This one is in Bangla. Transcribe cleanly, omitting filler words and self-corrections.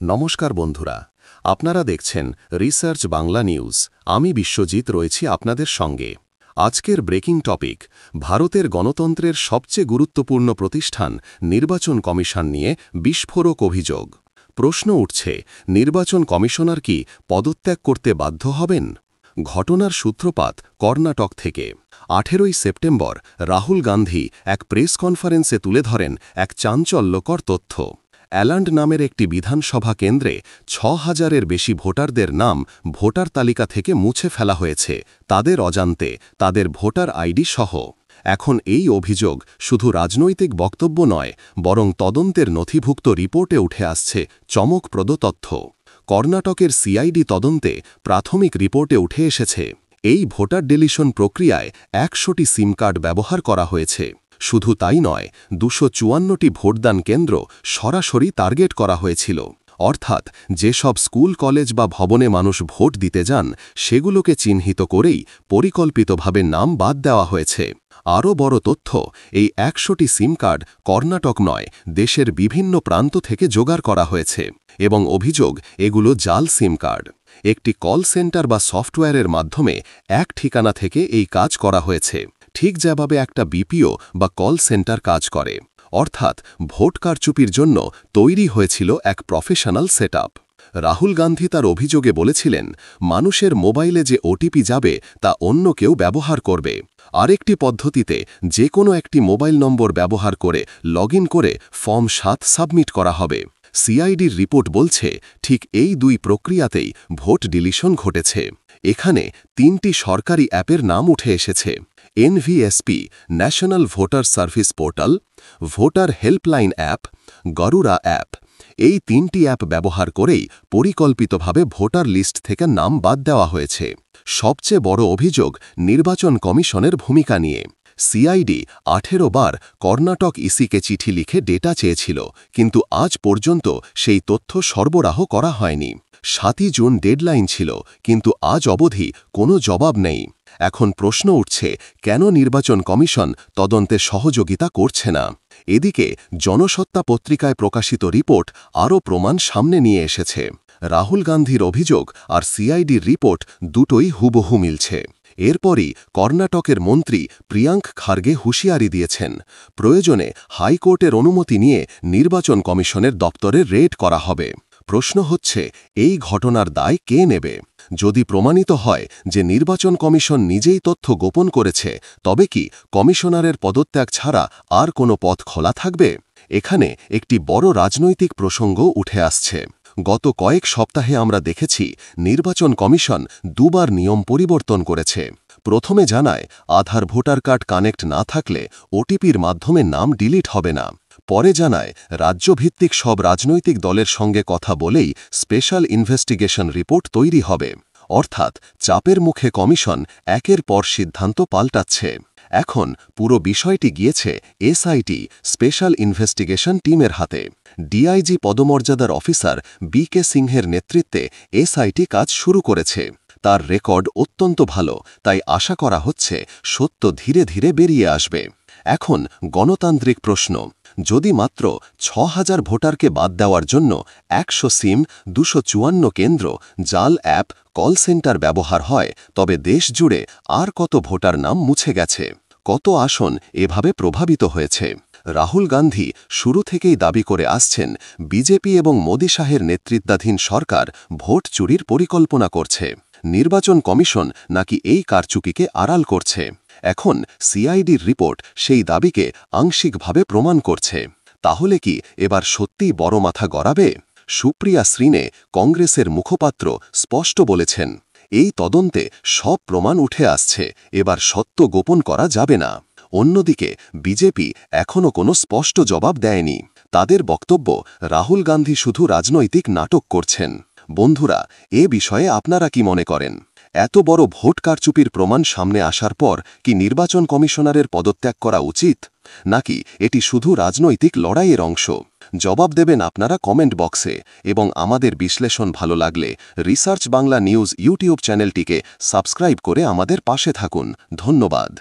নমস্কার বন্ধুরা, আপনারা দেখছেন রিসার্চ বাংলা নিউজ। আমি বিশ্বজিৎ রয়েছি আপনাদের সঙ্গে। আজকের ব্রেকিং টপিক, ভারতের গণতন্ত্রের সবচেয়ে গুরুত্বপূর্ণ প্রতিষ্ঠান নির্বাচন কমিশন নিয়ে বিস্ফোরক অভিযোগ। প্রশ্ন উঠছে, নির্বাচন কমিশনার কি পদত্যাগ করতে বাধ্য হবেন? ঘটনার সূত্রপাত কর্ণাটক থেকে। 18 সেপ্টেম্বর রাহুল গান্ধী এক প্রেস কনফারেন্সে তুলে ধরেন এক চাঞ্চল্যকর তথ্য। অ্যালান্ড নামের একটি বিধানসভা কেন্দ্রে ৬,০০০-এর বেশি ভোটারদের নাম ভোটার তালিকা থেকে মুছে ফেলা হয়েছে, তাদের অজান্তে, তাদের ভোটার আইডি সহ। এখন এই অভিযোগ শুধু রাজনৈতিক বক্তব্য নয়, বরং তদন্তের নথিভুক্ত রিপোর্টে উঠে আসছে চমকপ্রদ তথ্য। কর্ণাটকের সিআইডি তদন্তে প্রাথমিক রিপোর্টে উঠে এসেছে, এই ভোটার ডিলিশন প্রক্রিয়ায় ১০০টি সিম কার্ড ব্যবহার করা হয়েছে। শুধু তাই নয়, ২৫৪টি ভোটদান কেন্দ্র সরাসরি টার্গেট করা হয়েছিল। অর্থাৎ যেসব স্কুল, কলেজ বা ভবনে মানুষ ভোট দিতে যান, সেগুলোকে চিহ্নিত করেই পরিকল্পিতভাবে নাম বাদ দেওয়া হয়েছে। আরও বড় তথ্য, এই ১০০টি সিম কার্ড কর্ণাটক নয়, দেশের বিভিন্ন প্রান্ত থেকে জোগাড় করা হয়েছে। এবং অভিযোগ, এগুলো জাল সিম কার্ড। একটি কল সেন্টার বা সফটওয়্যারের মাধ্যমে এক ঠিকানা থেকে এই কাজ করা হয়েছে, ঠিক যেভাবে একটা বিপিও বা কল সেন্টার কাজ করে। অর্থাৎ ভোট কারচুপির জন্য তৈরি হয়েছিল এক প্রফেশনাল সেটআপ। রাহুল গান্ধী তার অভিযোগে বলেছিলেন, মানুষের মোবাইলে যে ওটিপি যাবে তা অন্য কেউ ব্যবহার করবে। আরেকটি পদ্ধতিতে যে কোনো একটি মোবাইল নম্বর ব্যবহার করে লগইন করে ফর্ম ৭ সাবমিট করা হবে। সিআইডির রিপোর্ট বলছে, ঠিক এই দুই প্রক্রিয়াতেই ভোট ডিলিশন ঘটেছে। এখানে ৩টি সরকারি অ্যাপের নাম উঠে এসেছে: NVSP, national voter service portal, voter helpline app, Garuda app. এই ৩টি অ্যাপ ব্যবহার করেই পরিকল্পিতভাবে ভোটার লিস্ট থেকে নাম বাদ দেওয়া হয়েছে। সবচেয়ে বড় অভিযোগ নির্বাচন কমিশনের ভূমিকা নিয়ে। সিআইডি ১৮ বার কর্ণাটক ইসিকে চিঠি লিখে ডেটা চেয়েছিল, কিন্তু আজ পর্যন্ত সেই তথ্য সরবরাহ করা হয়নি। ৭ই জুন ডেডলাইন ছিল, কিন্তু আজ অবধি কোনো জবাব নেই। এখন প্রশ্ন উঠছে, কেন নির্বাচন কমিশন তদন্তে সহযোগিতা করছে না? এদিকে জনসত্তা পত্রিকায় প্রকাশিত রিপোর্ট আরও প্রমাণ সামনে নিয়ে এসেছে। রাহুল গান্ধীর অভিযোগ আর সিআইডির রিপোর্ট দুটোই হুবহু মিলছে। এরপরই কর্ণাটকের মন্ত্রী প্রিয়াঙ্ক খার্গে হুঁশিয়ারি দিয়েছেন, প্রয়োজনে হাইকোর্টের অনুমতি নিয়ে নির্বাচন কমিশনের দপ্তরে রেড করা হবে। প্রশ্ন হচ্ছে, এই ঘটনার দায় কে নেবে? যদি প্রমাণিত হয় যে নির্বাচন কমিশন নিজেই তথ্য গোপন করেছে, তবে কি কমিশনারের পদত্যাগ ছাড়া আর কোনো পথ খোলা থাকবে? এখানে একটি বড় রাজনৈতিক প্রসঙ্গ উঠে আসছে। গত কয়েক সপ্তাহে আমরা দেখেছি নির্বাচন কমিশন দুবার নিয়ম পরিবর্তন করেছে। প্রথমে জানায়, আধার ভোটার কার্ড কানেক্ট না থাকলে ওটিপির মাধ্যমে নাম ডিলিট হবে না। পরে জানায়, রাজ্যভিত্তিক সব রাজনৈতিক দলের সঙ্গে কথা বলেই স্পেশাল ইনভেস্টিগেশন রিপোর্ট তৈরি হবে। অর্থাৎ চাপের মুখে কমিশন একের পর সিদ্ধান্ত পাল্টাচ্ছে। এখন পুরো বিষয়টি গিয়েছে এসআইটি, স্পেশাল ইনভেস্টিগেশন টিমের হাতে। ডিআইজি পদমর্যাদার অফিসার বি.কে. সিংহের নেতৃত্বে এসআইটি কাজ শুরু করেছে। তার রেকর্ড অত্যন্ত ভালো, তাই আশা করা হচ্ছে সত্য ধীরে ধীরে বেরিয়ে আসবে। এখন গণতান্ত্রিক প্রশ্ন, যদি মাত্র ৬,০০০ ভোটারকে বাদ দেওয়ার জন্য ১০০ সিম, ২৫৪ কেন্দ্র, জাল অ্যাপ, কল সেন্টার ব্যবহার হয়, তবে দেশ জুড়ে আর কত ভোটার নাম মুছে গেছে? কত আসন এভাবে প্রভাবিত হয়েছে? রাহুল গান্ধী শুরু থেকেই দাবি করে আসছেন, বিজেপি এবং মোদি শাহের নেতৃত্বাধীন সরকার ভোট চুরির পরিকল্পনা করছে। নির্বাচন কমিশন নাকি এই কারচুপিকে আড়াল করছে। এখন সিআইডির রিপোর্ট সেই দাবিকে আংশিকভাবে প্রমাণ করছে। তাহলে কি এবার সত্যিই বড় মাথা গড়াবে? সুপ্রিয়া শ্রীনে, কংগ্রেসের মুখপাত্র, স্পষ্ট বলেছেন, এই তদন্তে সব প্রমাণ উঠে আসছে, এবার সত্য গোপন করা যাবে না। অন্যদিকে বিজেপি এখনও কোনো স্পষ্ট জবাব দেয়নি। তাদের বক্তব্য, রাহুল গান্ধী শুধু রাজনৈতিক নাটক করছেন। বন্ধুরা, এ বিষয়ে আপনারা কি মনে করেন? এত বড় ভোট কারচুপির প্রমাণ সামনে আসার পর কি নির্বাচন কমিশনারের পদত্যাগ করা উচিত, নাকি এটি শুধু রাজনৈতিক লড়াইয়ের অংশ? জবাব দেবেন আপনারা কমেন্ট বক্সে। এবং আমাদের বিশ্লেষণ ভালো লাগলে রিসার্চ বাংলা নিউজ ইউটিউব চ্যানেলটিকে সাবস্ক্রাইব করে আমাদের পাশে থাকুন। ধন্যবাদ।